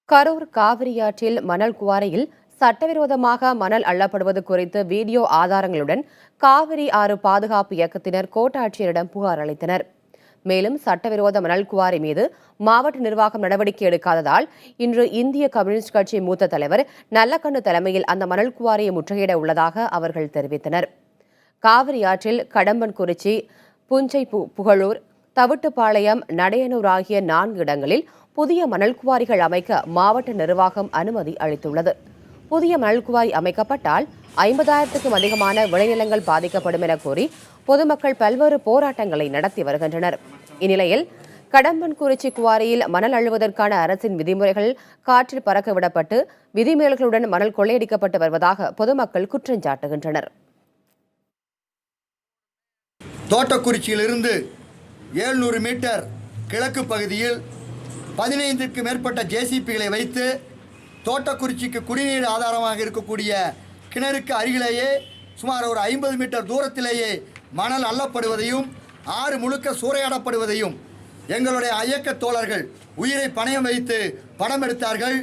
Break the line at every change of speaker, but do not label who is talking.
கரூர் காவிரியாற்றில் மணல் குவாரியில் சட்டவிரோதமாக மணல் அள்ளப்படுவது குறித்து வீடியோ ஆதாரங்களுடன் காவிரி ஆறு பாதுகாப்பு இயக்கத்தினர் கோட்டாட்சியரிடம் புகார் அளித்தனர். மேலும் சட்டவிரோத மணல் குவாரி மீது மாவட்ட நிர்வாகம் நடவடிக்கை எடுக்காததால் இன்று இந்திய கம்யூனிஸ்ட் கட்சி மூத்த தலைவர் நல்லக்கண்ணு தலைமையில் அந்த மணல் குவாரியை முற்றுகையிட உள்ளதாக அவர்கள் தெரிவித்தனர். காவிரி ஆற்றில் கடம்பன்குறிச்சி, புஞ்சை புகழூர், தவிட்டுப்பாளையம், நடையனூர் ஆகிய 4 இடங்களில் புதிய மணல் குவாரிகள் அமைக்க மாவட்ட நிர்வாகம் அனுமதி அளித்துள்ளது. புதிய மணல் குவாரி அமைக்கப்பட்டால் 50,000க்கும் அதிகமான விளைநிலங்கள் பாதிக்கப்படும் என கூறி பொதுமக்கள் பல்வேறு போராட்டங்களை நடத்தி வருகின்றனர். இந்நிலையில் கடம்பன்குறிச்சி குவாரியில் மணல் அள்ளுவதற்கான அரசின் விதிமுறைகள் காற்றில் பறக்க விடப்பட்டு விதிமீறல்களுடன் மணல் கொள்ளையடிக்கப்பட்டு வருவதாக பொதுமக்கள் குற்றம் சாட்டுகின்றனர்.
தோட்டக்குறிச்சியிலிருந்து 700 மீட்டர் கிழக்கு பகுதியில் 15க்கும் மேற்பட்ட ஜேசிபிகளை வைத்து தோட்டக்குறிச்சிக்கு குடிநீர் ஆதாரமாக இருக்கக்கூடிய கிணறுக்கு அருகிலேயே சுமார் ஒரு 50 மீட்டர் தூரத்திலேயே மணல் அள்ளப்படுவதையும் ஆறு முழுக்க சூறையாடப்படுவதையும் எங்களுடைய இயக்க தோழர்கள் உயிரை பணயம் வைத்து படம் எடுத்தார்கள்.